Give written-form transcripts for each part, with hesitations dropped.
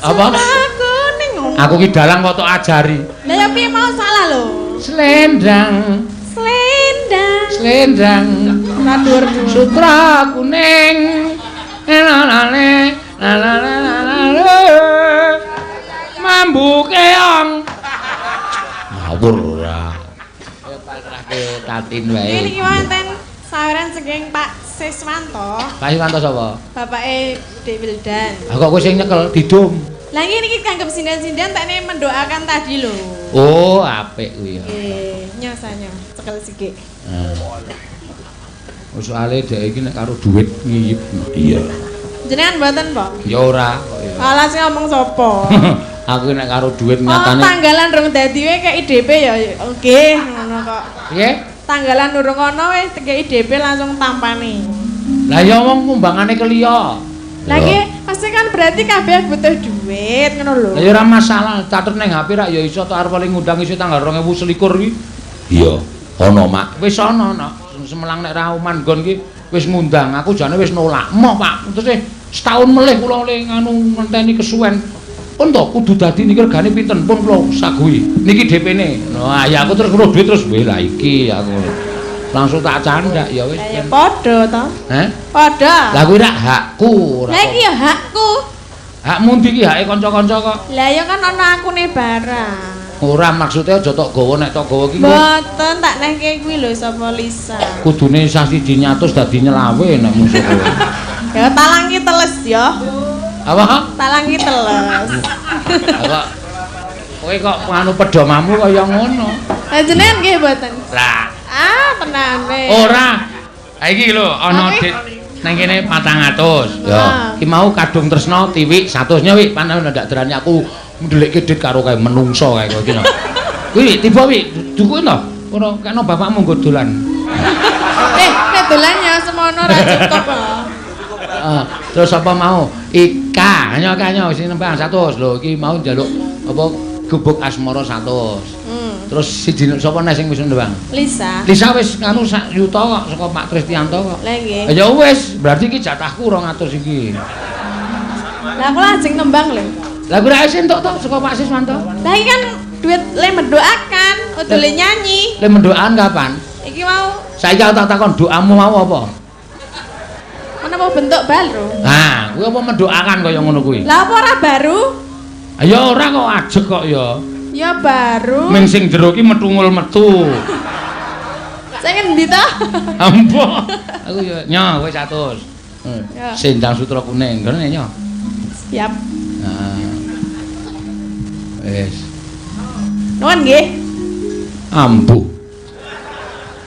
Apa? Aku ki dalang kok tok ajari. Lah ya piye mau salah lho. Slendang. Slendang. Nadur sutra kuning. Enanane. Mambu keong. Ngawur ora. Ayo pasrahke Tatin wae. Iki wonten saweran saking Pak Siswanto. Pak Siswanto sapa? Bapake Dek Wildan. Ah kok kowe sing nyekel didum. Lah iki kanggep sindan-sindan tekne mendoakan tadi lho. Oh, apik kuwi ya. Nyosanya cekel sikik. Soale dhek iki nek karo duit ngiyip. Iya. Jenengan mboten, Pak? Ya ora kok ya. Alah sing ngomong sapa? Aku nek karo duit Oh, nyatane. tanggalan rung dadi wae kek IDP ya. Nggih, ngono kok. Piye? Tanggalan urung ana wis kek IDP langsung tampani. Lah ya wong ngumbangane keliya. Lagi pasti kan berarti kabeh butuh duit ngono lho. Lah ya ora masalah, catet ning HP rak ya iso tok arep paling ngundang iso tanggal 2021 iki. Iya, ana Mak. Wis ana Semelang nek ra manggon ki wis ngundang, aku jane wis nolak. Moh Pak, terus setahun melih kula oleh nganu ngenteni kesuwen. Pun to kudu dadi niki regane pinten pun kula saguhi. Niki DP-ne. Nah, ya aku terus ngro duit terus weh lah iki aku. Langsung tak candak ya wis. Ya padha to. Heh? Padha. Lah kuwi rak hakku ora. Lah iki ya hakku. Hakmu ndi iki hake kanca-kanca kok. Lah ya kan ana akune barang. Ora maksudnya aja tok gawa nek tok gawa ki. Mboten tak nehke kuwi lho sapa Lisa. Kudune sasi dinyatus dadi nyelawe nek musuh kowe. Ya talangi teles ya. Apa? Talangi teles. Kok kowe kok anu pedomamu kaya ngono. Lah jenengan nggih mboten. Lah, Tenane. ora. Ha iki lho ana nang kene 400. Ya, iki mau kadung tresno tiwik 100-nya wik panen ndak derani aku ndelekke dit karo kae menungso kae kok iki. Kuwi tiba wik dukuin to. Ora kena bapakmu nggo dolan. Nek dolan ya semono ra cukup kok. Terus apa mau? Ika, kanyo sing nembang 100 lho iki mau njaluk apa gubuk asmara 100. Terus siji sapa nek sing wis nembang? Lisa. Lisa wis nganu sak yuta kok saka Pak Kristianto kok. Lah nggih. Ya wis, berarti iki jatahku 200 iki. Lah aku lajeng nembang lho. Lah kuwi ra entuk to saka Pak Siswanto. Lah iki kan duit le mendoakan, udule nyanyi. Le mendoakan kapan? Iki mau Saiki tak takon doamu mau apa? menapa bentuk baru? Nah, kuwi apa mendoakan kaya ngono kuwi? Lah apa ora baru? Ya ora kok ajeg kok ya. Ya baru. Ming sing jero ki metungul metu. Sing endi to? Ambo. Aku ya nyo kowe 100. Ya. Sendang sutra kuning, ngene nyo. Siap. Nah. Wis. Nuwun nggih. Ambu.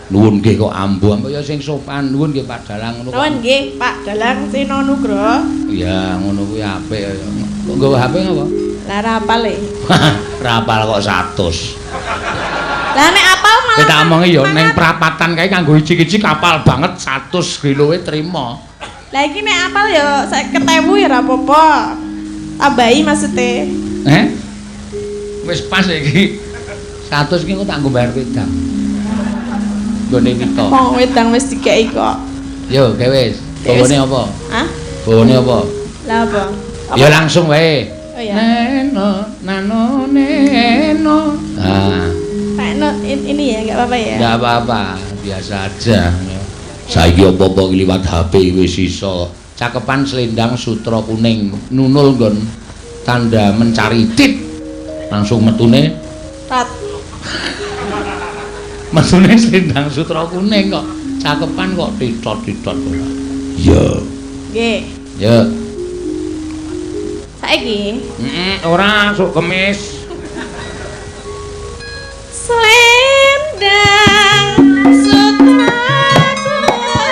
Nuwun nggih kok ambu, ambu ya sing sopan. Nuwun nggih Pak Dalang ngono. Nuwun nggih Pak Dalang Sina Nugroho. Iya, ngono kuwi apik ya. Kok nggawa HP ngapa? Lah ra apal e. Rapal kok 100. Lah nek apal malah. Kita omongi ya ning prapatan kae kanggo iji-iji kapal banget 100 kiloe trimo. Lah iki nek apal ya 50.000 ya ora apa-apa. Tambahi maksude. Wis pas iki. 100 ki engko tak nggo bayar wedang. Nggone Wito. Wong wedang wis dikeki kok. Yo, gawe wis. Bawane apa? Hah? Bawane apa? Lah apa? Ya langsung wae. Oh ya. Neno, nano, neno. Nah, Pak no, ini ya enggak apa-apa ya. enggak apa-apa, biasa aja. Saiki apa-apa liwat HP wis iso. Cakepan selendang sutra kuning, nunul nggon tanda mencari tit. Langsung metune Rat. metune selendang sutra kuning kok. Cakepan kok titot-titot ora. Iya. Nggih. Ya. Saiki Ora sok kemis. selendang sutra kuning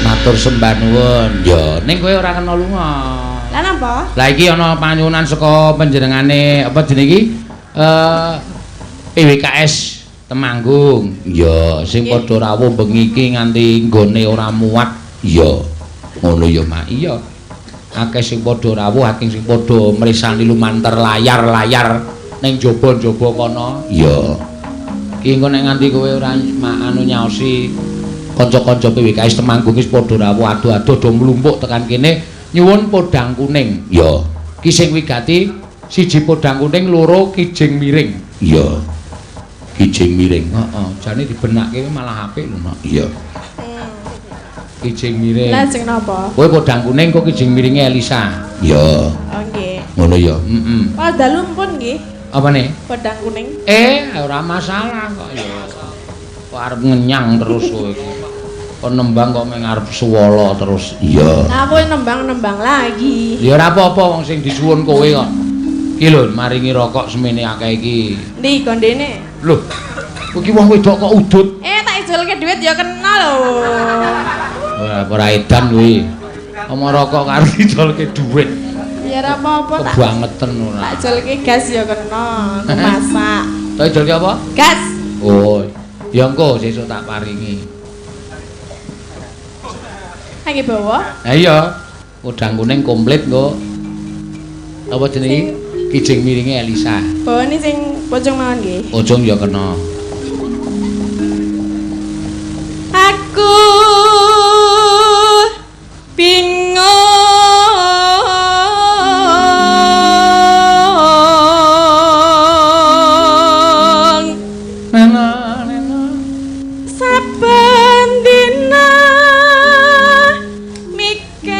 Matur sembah nuwun. Ya, ning kowe ora kena lunga. Lah napa? Lah iki ana panyuwunan saka panjenengane apa jenenge iki? PWKS Temanggung. Ya, sing padha rawuh bengi iki nganti nggone ora muat. Ya. Ngono ya, Mak. Iya. Akeh sing padha rawuh, akeh sing padha mrisani lumantar layar-layar ning jaba-jaba kono. Iya. Ki engko nek nganti kowe ora anu nyaosi kanca-kanca PWKS Temanggung wis padha rawuh adu-adu do mlumpuk tekan kene nyuwun podang kuning. Ya. Ki sing wigati siji podang kuning, loro kijing miring. Iya. Kijing miring. Heeh, jane dibenakke malah apik lho, Mak. Iya. Kijing miring. Lah sing napa? Kowe podang kuning kok kijing miringe Elisa. Iya. Oh nggih. Ngono ya. Heeh. Pak dalu pun nggih. Apane? Podang kuning. Ora masalah kok ya. Kok arep ngenyang terus kowe iki. Kok nembang kok meng arep suwala terus. Iya. Nah, kowe nembang-nembang lagi. Ya ora apa-apa wong sing disuwun kowe kok. Iki lho maringi rokok semene akeh iki. Ndi kondene? Lho. Kok iki wong wedok kok udut. Tak ijolke dhuwit ya kena lho. Ora edan kuwi. Omong rokok karo didolke dhuwit. Ya ora apa-apa tak. Kebangetan ora. Tak ijolke gas ya kena. Aku masak. Tak ijolke apa? Gas. Oh. Ya engko sesuk tak paringi. Nggih bawa. Ha iya. Podang kuning komplit engko. Apa jenenge? Kijing miringe Elisa. Bawa ini sing pocong mawon nggih. Pocong ya kena. Aku bingung saben dina mikir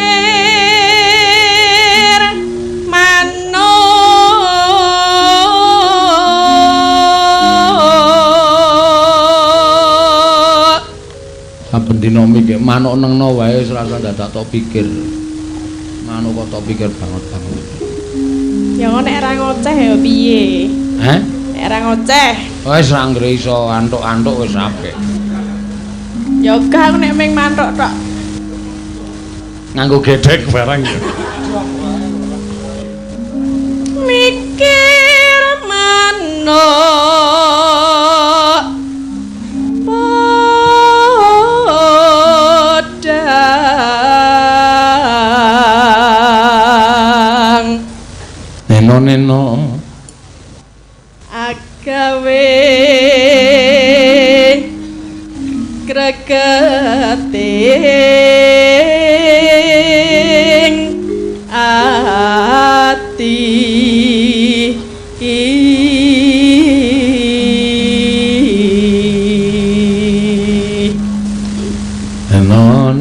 manuk Saben dina mikir manuk nengno wae wis ora usah dadak tok pikir. Manuk kok tok pikir banget. ya kok nek ra ngoceh ya piye? Hah? Nek ra ngoceh Wis ra nggre iso antuk-antuk wis apik. ya gak aku nek meng mantuk tok. Nganggo gedhek barang ya. Mikir manuk podang Neno-neno agawe gregeting ati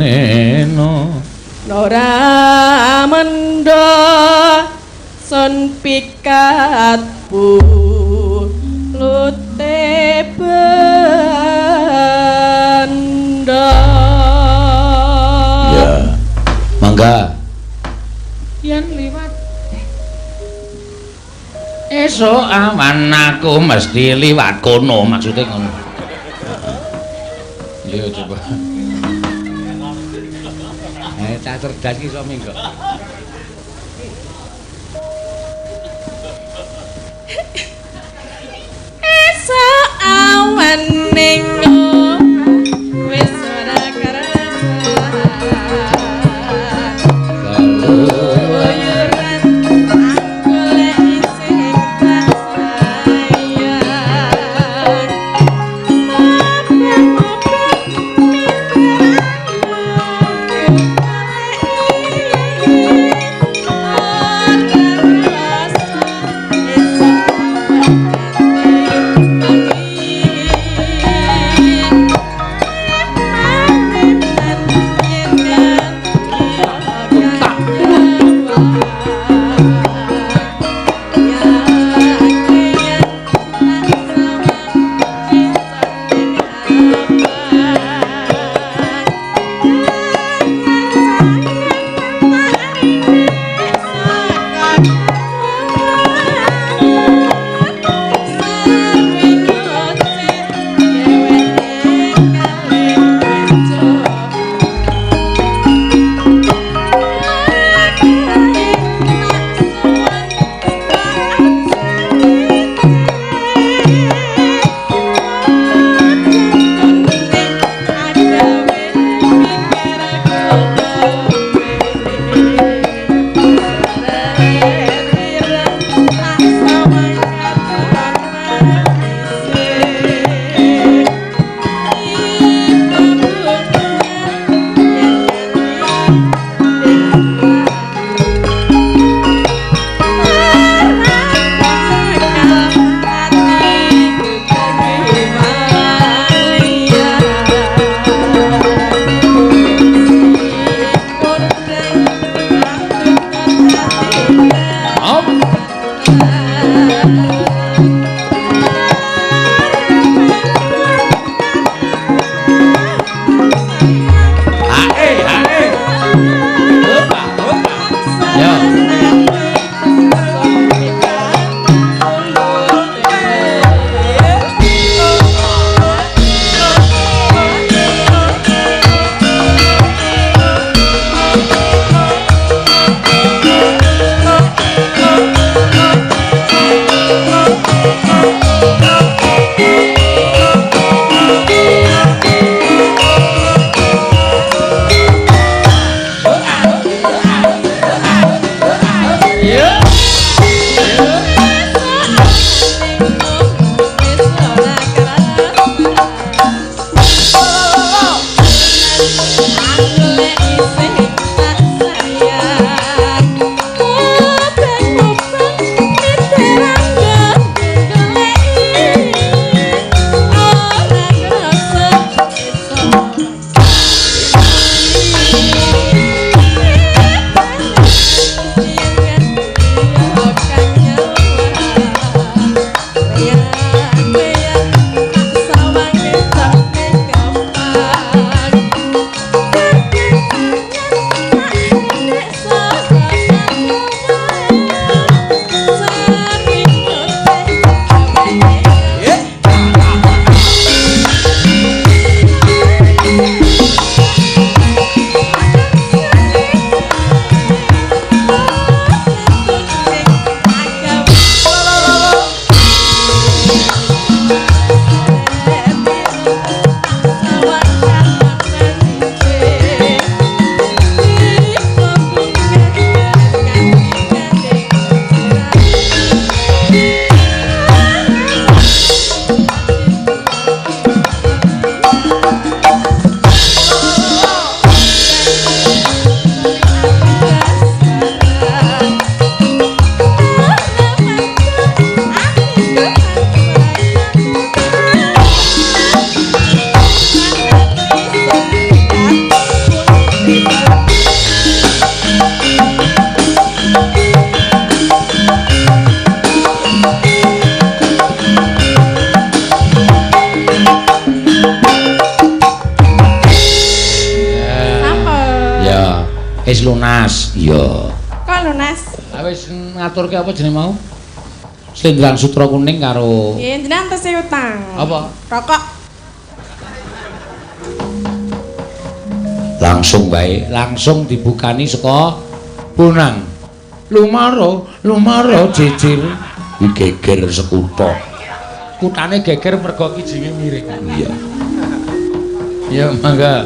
neno Nora mendo son pikatku lute benda. Ya. Mangga. Yen liwat Esuk awan aku mesti liwat kono, maksudnya ngono. Iya coba. Tak cerdas ki iso minggo. esuk awan ning wis ora kerasa. Boyoran golek sing tak sayang. Thank you. wis lunas. Iya. Kok lunas? Ah wis ngaturke apa jenenge mau? Slendrang sutra kuning karo Nggih, jenengan tese utang. apa? Rokok. Langsung bae, langsung dibukani saka Bonang. Lumaro jejil geger sekutha. Kutane geger mergo kijinge miring. Iya. Ya mangga.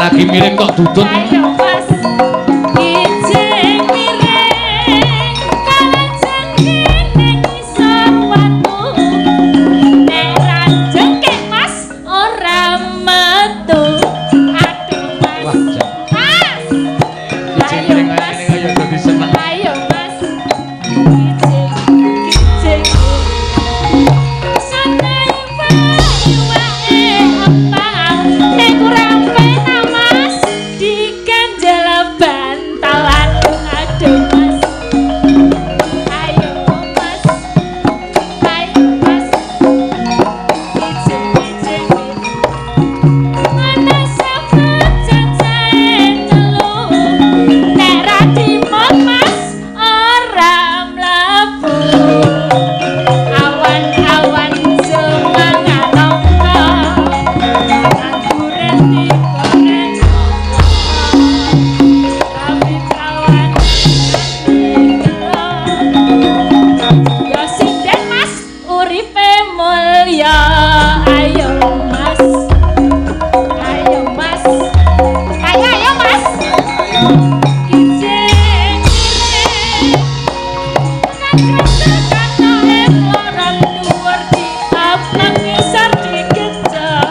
Lagi miring kok dudut. Ayo Mas, kijing miring, kalajeng ning isor watu. Nek rajengking Mas ora metu. Aduh Mas. Wah, Mas. kijing miring ngene kaya dadi seneng. Ayo Mas. Kijing. Santai wae apa nek kurang penak Mas diganjel bantal aduh Mas. Ayo Mas. Ayo Mas. Kijing. Mana sahabat cacahe telu nek ra dimot Mas ora mlebu. Awan-awan semangat nongko angguren digoreng tapi kawan ya sinden Mas uripe mulya. Ayo Mas, ayo Mas, ayo Mas. Kijing miring kata-kata orang luar di abang ngisar dikejar.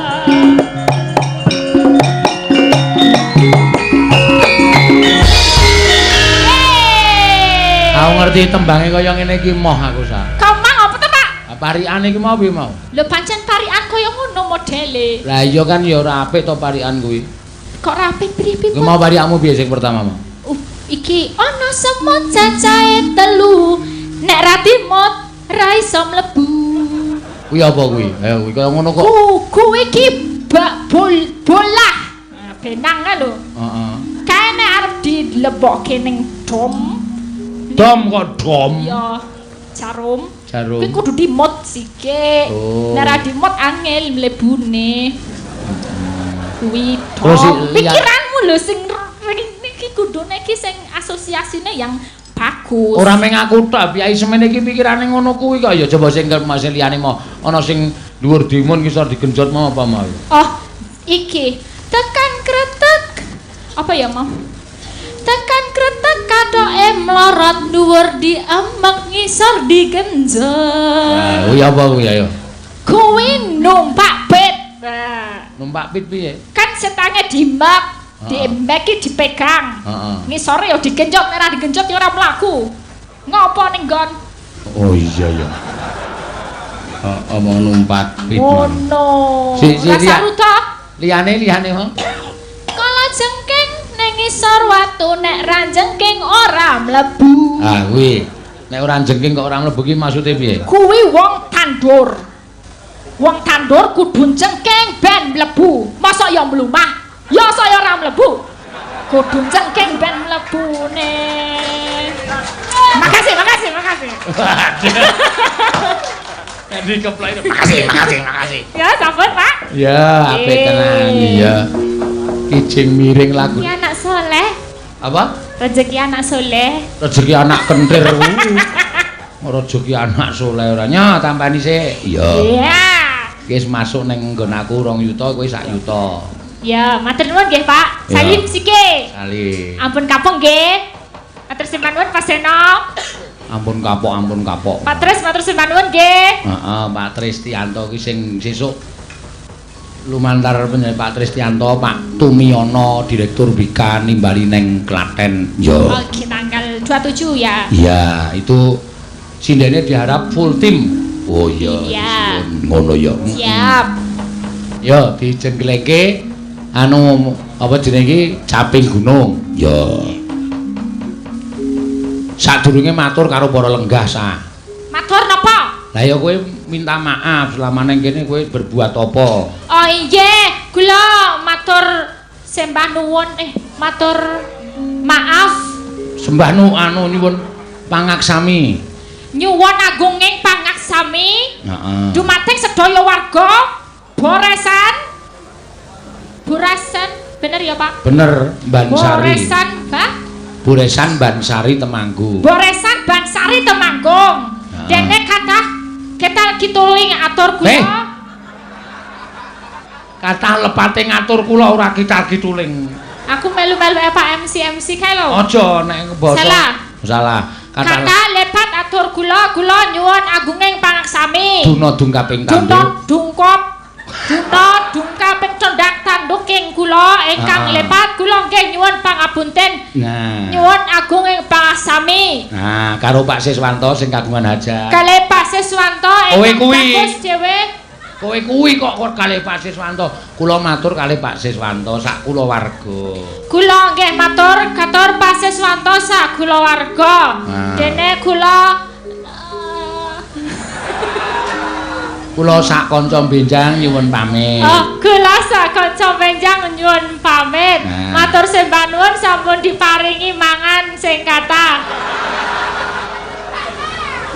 Aku ngerti tembange kaya ngene iki moh aku sa. Kau mang apa to, Pak? Parikan iki mau piye mau? Lho pancen parikan kaya ngono modele. Lah iya kan ya ora apik to parikan kuwi. Kok rapi pripi? Kuwi mau parikmu piye sing pertama mau? Iki ana semut cacahe telu. Nek ra dimot ra iso mlebu. Kuwi apa kuwi? Ayo kuwi kaya ngono kok. Kuwi iki bola. Benang lho. Heeh. Kene arep dilebokke ning dom. Dom kok dom. Ya, jarum. Jarum. Kuwi kudu dimot sithik. Oh. Nek ra dimot angel mlebune. Kuwi Terus dom. lihat- Pikiranmu lho sing iki kudune iki sing asosiasine yang bagus. Ora meng aku tok, Kyai semene iki pikirane ngono kuwi kok ya coba sing masih liyane mau ana sing dhuwur dimun ngisor digenjot mau apa mau. Oh, iki tekan kretek. Apa ya, Mam? Tekan kretek katoke mlorot dhuwur diemek ngisor digenjot. Nah, kuwi apa kuwi ayo? Kuwi numpak bet. Nah, Numpak pit piye? Kan setange dimek, diembek iki dipegang. Heeh. Ngisore ya digenjot, nek ora digenjot ya ora mlaku. Ngopo ning nggon? Oh iya ya. Omong numpak pit. Oh no. Rasa ruta. Liyane Mang. Kala jengking ning ngisor watu nek ra jengking ora mlebu. Ah kuwi. Nek ora jengking kok ora mlebu ki maksude piye? Kuwi wong tandur. Wong tandur kudu jengking ben mlebu. Mosok ya mlumah, ya saya ora mlebu. Kudu jengking ben mlebune. Makasih. Endi keplek. Makasih. Ya, sampun, Pak. Ya, apik tenan iya. Kijing miring lagu. Rezeki anak soleh. Apa? Rezeki anak soleh. Rezeki anak kentir. Rezeki anak soleh ora nya tampani sik. Iya. Wis masuk ning nggon aku 2 yuta kowe 1 yuta. Ya, matur nuwun nggih, Pak. Ya. Salim sike. Salim. Ampun kapok nggih. Matur sembah nuwun Pak Seno. Ampun kapok. Pak Tris matur sembah nuwun nggih. Heeh, Pak Tristianto ki sing sesuk lumantar penyanyi Pak Tristianto, Pak Tumiyono, Direktur Bika nimbali neng Klaten. Yo. Oke, tanggal 27 ya. Iya, itu sindene diharap full tim. Oh iya. Iya. Ngono ya. Siap. Yo dijengkeleke anu apa jenenge iki caping gunung. Yo. Sadurunge matur karo para lenggah sa. Matur napa? Lah ya kowe minta maaf selama neng kene kowe berbuat apa? Oh iya, kula matur sembah nuwun matur maaf. Sembah anu nyuwun pangaksami. Nyuwun agunging pangaksami. Heeh. Dumateng sedaya warga Boresan. Bener ya, Pak? Bener, Bansari. Boresan, Pak? Boresan Bansari Temanggung. Boresan Bansari Temanggung. Dene kathah kita kituling atur kula. Kathah lepate ngatur kula ora kita kituling. Aku melu-melu Pak MC kae lho. Aja nek basa. Salah. Kata lepat atur kula nyuwun agunging pangaksami. Duna dungkaping tanduk. Duna dungkaping cendak tanduking kula ingkang lepat kula nggih nyuwun pangapunten. Nah. Nyuwun agunging pangaksami. Nah, karo Pak Siswanto sing kagungan hajat. Kalih Pak Siswanto ingkang bagus dhewe. Kowe kuwi kok kalih Pak Siswanto. Kula matur kalih Pak Siswanto sak kulawarga. Kula nggih matur katur Pak Siswanto sak kulawarga. Dene kula sak kanca benjang nyuwun pamit. Oh, kula sak kanca benjang nyuwun pamit. Matur sembah nuwun sampun diparingi mangan sing kathah.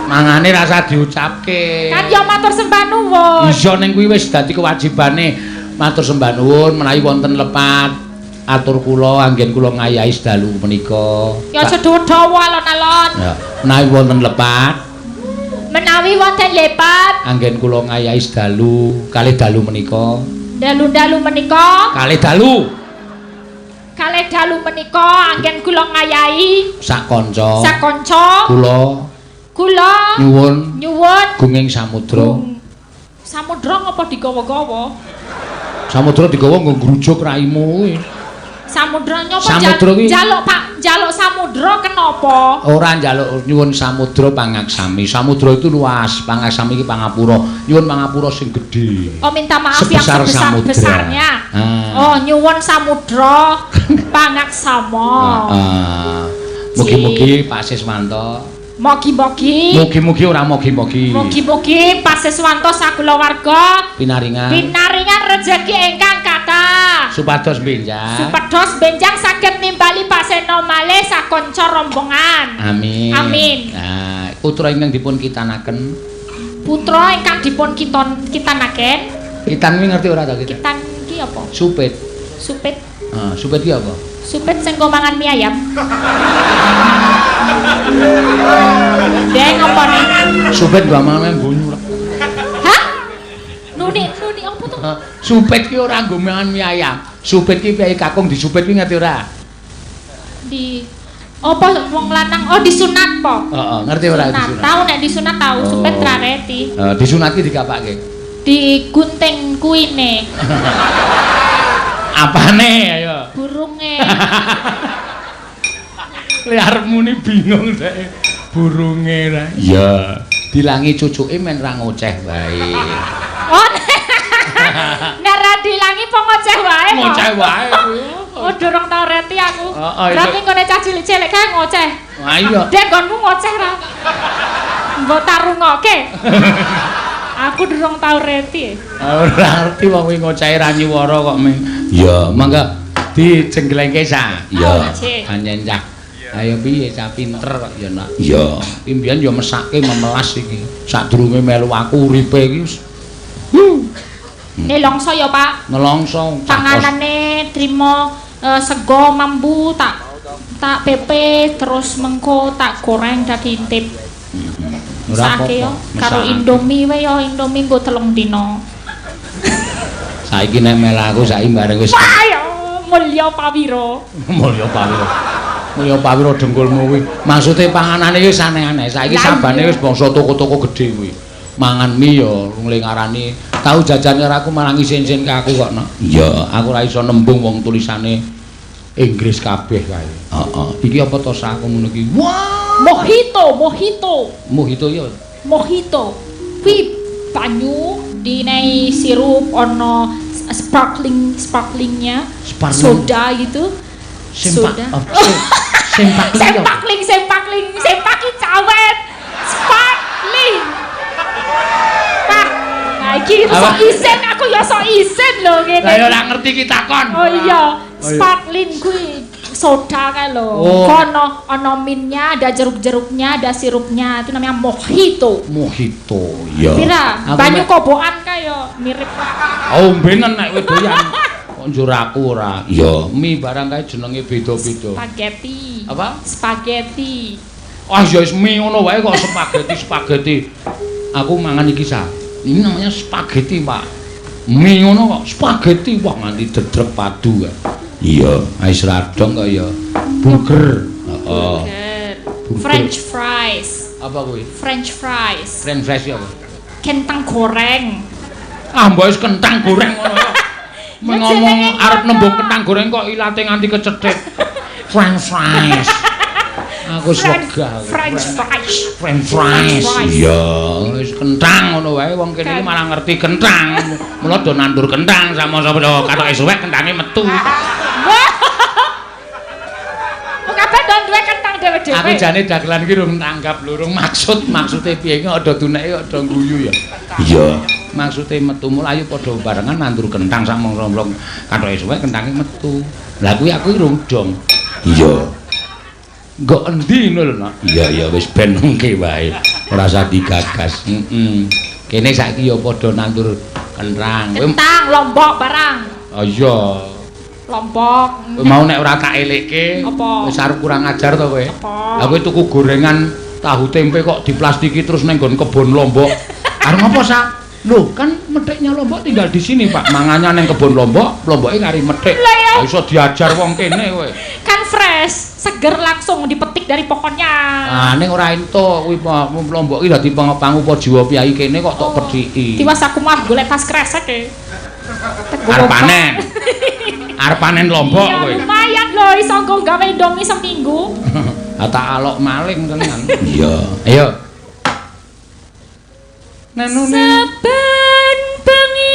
Mangane rasa diucapke. Kan ya matur sembah nuwun. Iya ning kuwi wis dadi kewajibane matur sembah nuwun menawi wonten lepat atur kula anggen kula ngayahi dalu menika. Ya aja dawa alon-alon. Ya, menawi wonten lepat anggen kula ngayahi dalu kalih dalu menika. Dalu-dalu menika. Kalih dalu menika anggen kula ngayahi sak kanca. Kula nyuwun gunging samudra. Samudra ngapa digawa-gawa? Samudra digawa nggo ngrujuk raimu kuwi. Samudra nyapa jaluk Pak, jaluk samudra kenapa? Ora njaluk nyuwun samudra pangaksami. Samudra itu luas, pangaksami iki pangapura. Nyuwun pangapura sing gedhe. Oh, minta maaf yang sebesar-besarnya. Oh, nyuwun samudra pangaksama. Mugi-mugi Pak Siswanto. Mugi-mugi ora mugi-mugi. Mugi-mugi Pak Siswanto sakulawarga pinaringan rejeki ingkang kathah. Supados benjang saged nimbali Pak Seno malih sakonca rombongan. Amin. Nah, putra ingkang dipun kitanaken. Putra ingkang dipun kitanaken. Kitan kuwi ngerti ora ta kita? Kitan iki apa? Supit. Supit ki apa? Supit sing go mangan mie ayam. Deng apa nih? Supit gua mangan bunyu. Hah? Nuni apa tuh? Supit ki ora nggo mangan mie ayam. Supit ki piye kakung disupit ki ngerti ora? Di apa wong lanang? Oh disunat po. Heeh, ngerti ora disunat? Tahu nek disunat tahu, supit ra reti. Disunat ki digapake. digunting kuine. Apane ayo? Burunge. Liarmu ni bingung deh. Burunge ra. Iya, dilangi cucuke men ra ngoceh wae. Oh. Nek ra dilangi po ngoceh wae. Ngoceh wae. Oh, durung tau reti aku. Heeh. Berarti ngene cah cilik-cilik kae ngoceh. Ha iya. Dek gonmu ngoceh ra. Mbok tarungoke. Aku durung tau reti. Ora ngerti wong kuwi ngocehi ra nyiwara kok ming. Ya, mangga dijengglengke sa. Ya, panjen cah. Ayo piye cah pinter kok ya nak. Ya, iki mbiyen ya mesake memelas iki. Sadurunge melu aku uripe iki wis. Nelongso ya, Pak. Nelongso. Panganane trimo sego mambu tak pepe terus mengko tak goreng dadi intip. Sake yo karo Indomie wae yo Indomie nggo 3 dina. Saiki nek mel aku saiki bareng wis. Ayo mulya pawira. Mulya pawira. Mulya pawira dengkulmu kuwi. Maksude panganane wis aneh-aneh. Saiki sabane wis bangsa toko-toko gedhe kuwi. Mangan mie yo ngling ngarani tau jajan karo aku malah ngisin-isin ke aku kok no. Iya, aku ora iso nembung wong tulisane Inggris kabeh kae. Heeh. Iki apa to sak aku ngono iki? Wah, Mojito. Mojito ya. Mojito. Kuwi banyu dinai sirup ono sparklingnya, soda gitu. Soda. Sempakling cawet. Sparkling. Iki sok isen aku ya sok isen lho ngene. Lah ya ora ngerti ki takon. Oh iya, sparkling kuwi soda kae lho. Kono ana minnya, ada jeruk-jeruknya, ada sirupnya. Itu namanya mojito. Mojito, iya. Pira? Banyu kobokan kae yo mirip. Oh, mbenan nek kowe doyan. Kok njur aku ora. Iya, mie barang kae jenenge beda-beda. Spaghetti. Apa? Spaghetti. Ah, ya wis mie ngono wae kok spaghetti. Aku mangan iki sa. Ini namanya spaghetti, Pak. Mie ngono kok spaghetti, wah nganti dedrek padu kan. Iya, ais radong kok ya. Burger. Heeh. French fries. Apa kuwi? French fries. French fries ya apa? Kentang goreng. Ah, mbok wis kentang goreng ngono ya. Ngomong arep nembung kentang goreng kok ilate nganti kecethit. French fries. Aku wegah. French fries. Iya, wis kentang ngono wae wong kene iki malah ngerti kentang. Mula do nandur kentang sama sapa katoke suwek kentange metu. Kok kabeh do duwe kentang dhewe-dhewe. Aku jane dagelan iki rung tanggap lho, maksude piye iki ada duneke ada guyu ya. Iya. Maksude metu mlayu padha barengan nandur kentang sak mong-mong katoke suwek kentange metu. Lah kuwi aku rung dong. Iya. Nggo endi ngono lho, Nak? Iya wis ben mengke wae. Ora usah digagas. Kene saiki ya padha nandur kentang. Kentang Lombok barang. Oh iya. Lombok. Mau nek ora tak elekke, wis arep kurang ajar to kowe. Lah kowe tuku gorengan tahu tempe kok diplastiki terus ning nggon kebon Lombok. Arep ngopo, Sa? Loh, kan metheknya Lombok tinggal di sini, Pak. Mangannya ning kebon Lombok, Lomboke kari methek. Lah iso diajar wong kene kowe. Kan fresh, seger langsung dipetik dari pohonnya. Ah, ning ora entuk kuwi Lombok iki dadi pangupa jiwa piyai kene kok tok pedhiki. Tiwas aku mah golek tas kresek e. Arep panen. Arep panen Lombok kowe. Ya lumayan lho iso nggo gawe Indomie seminggu. Ha tak alok maling tenan. Iya. Ayo. Nenune saben bengi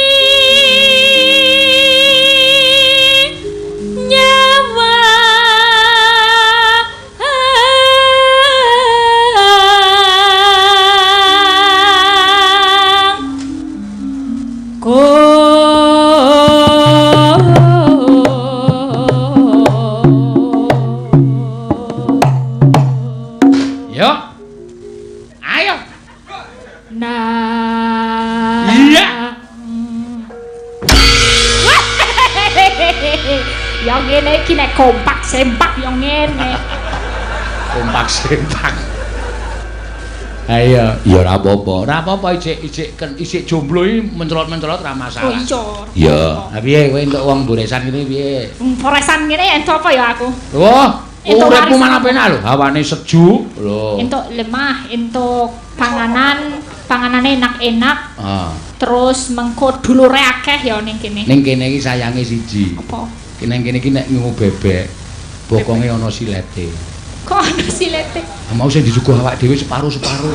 nyawa Yo. Ayo. Nah. Iya. Yang ngene iki nek kompak sempak yang ngene. Kompak sempak. Ayo, ya ora apa-apa. Ora apa-apa isik jomblo iki mencolot-mencolot ora masalah. Oh iya. Ya, ha piye kowe entuk wong goresan ngene piye? Poresan ngene entuk apa ya aku? Wah, uripmu malah penak lho, hawane sejuk lho. Entuk lemah, entuk panganan, panganane enak-enak. Terus mengko dulure akeh ya ning kene. Ning kene iki sayange siji. Apa? Ning kene iki nek ngungu bebek, bokonge ana silete. Kok ana silete? Mau sing disuguh awak dhewe separo-separo.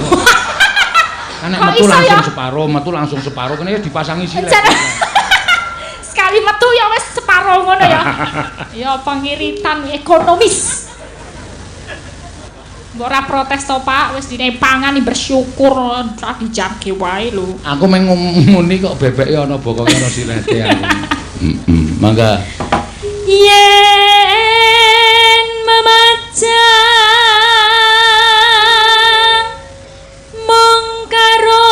Kan nek metu langsung separo, metu langsung separo kene dipasangi silete. Sekali metu ya wis separo ngono ya. Ya pangiritan ekonomis. Mbok ora protes to Pak, wis dine pangan bersyukur ora dijarke wae lho. Aku meng muni kok bebeke ana bokonge ana silete aku. Mangga. Yen memajang mung karo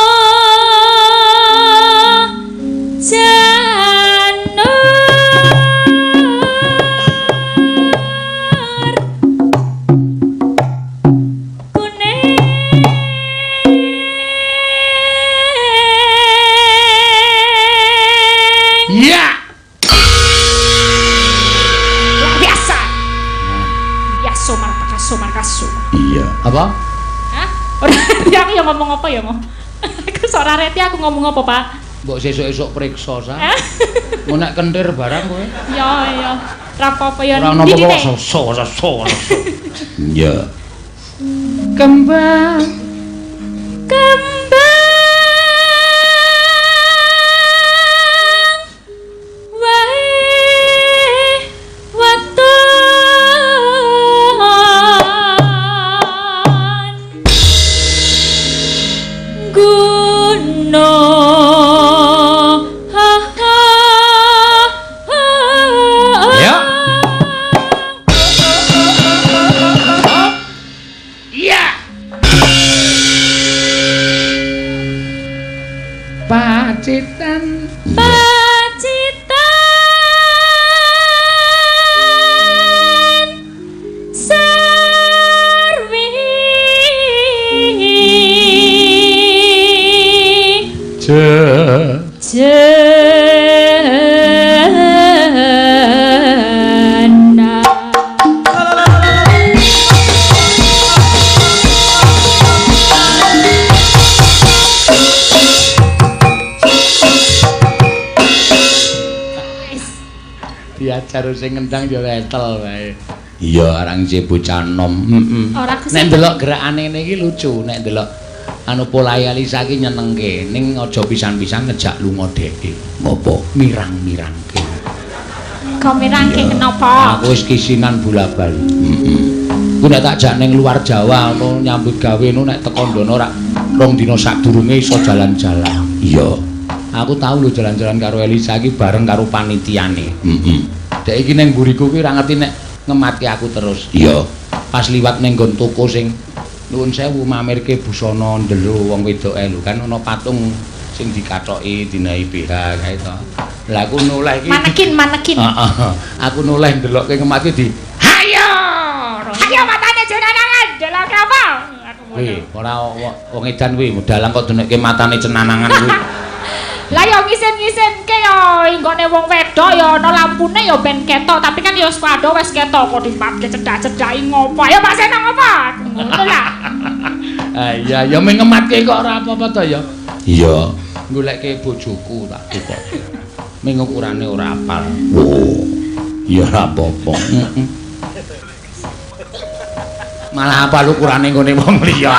Iya. Apa? Hah? Ora ngerti aku ya ngomong apa ya mau. Aku ora ngerti aku ngomong apa, Pak. Mbok sesuk-esuk priksa sa. Mau nek kentir barang kowe. Ya, ya. Ora apa-apa ya. Ora ono apa-apa so. Iya. Kembang diajar sing ngendang ya wetel wae. Iya, arang isih bocah nom. Nek ndelok gerakane ngene iki lucu, nek ndelok anu polahe Alisa iki nyenengke, ning aja pisan-pisan ngejak lunga dheke. Ngopo? Mirang-mirangke. Kok mirangke kenapa? Aku wis kisinan bola-bali. Ku nek tak jak ning luar Jawa ngono nyambut gawe ngono nek teko ndono ora rong dina sadurunge iso jalan-jalan. Iya. Aku tahu lho jalan-jalan karo Elisa iki bareng karo panitiane. Dek iki ning mburiku kuwi ora ngerti nek ngematke aku terus. Iya. Pas liwat ning nggon toko sing nuwun sewu mamerke busana ndelo wong wedoke lho kan ana patung sing dikathoki dina IBH kae to. Lah aku noleh iki manekin. Heeh. Aku noleh ndelokke ngematke di. Hayo! Hayo matane jenengan delok apa? Kuwi ora wong edan kuwi dalang kok denekke matane cenanangan kuwi. Lah ya ngisin-ngisinke ya nggone wong wedok ya ana lampune ya ben ketok tapi kan ya wis padha wis ketok kok dipatke cedak-cedaki ngopo ya Pak Senang apa ngono lah. Ah iya ya mung ngematke kok ora apa-apa to ya. Iya goleke bojoku tak kok. Ming ukurane ora apal. Oh. Ya ora apa-apa. Malah apal ukurane nggone wong liya.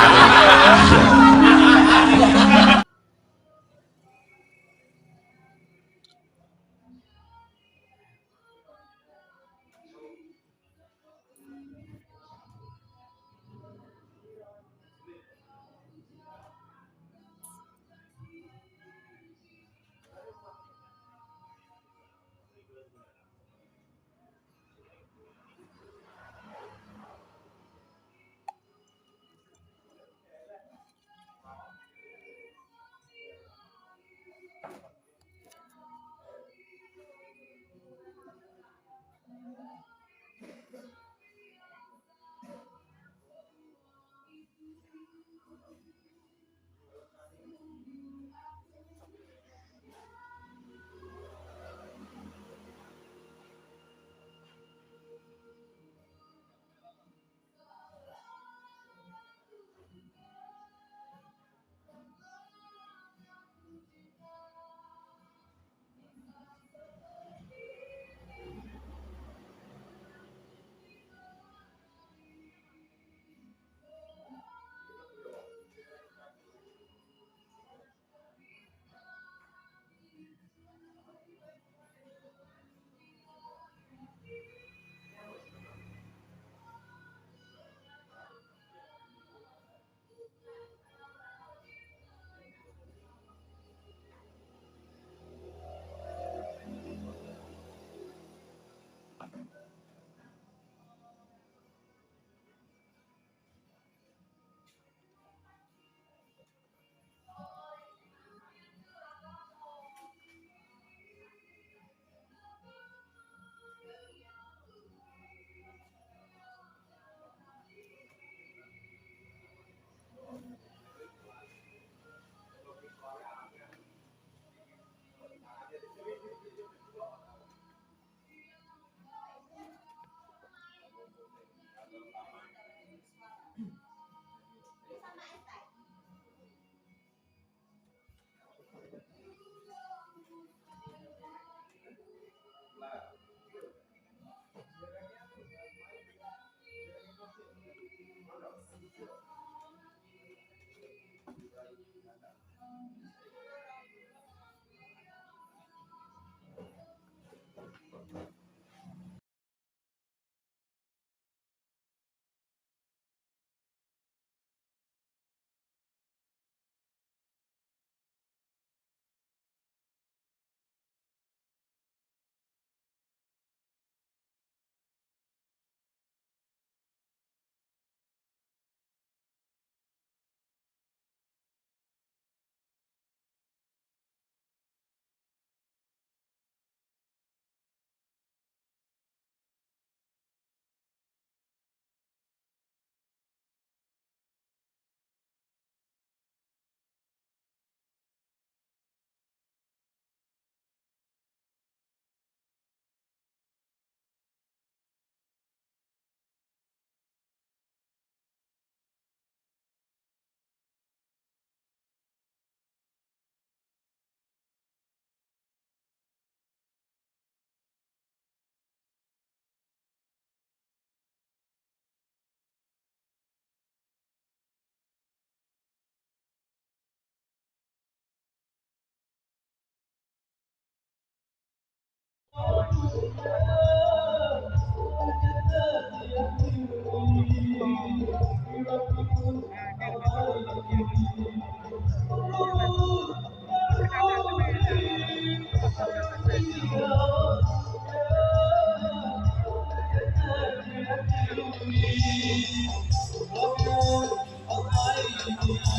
Oh,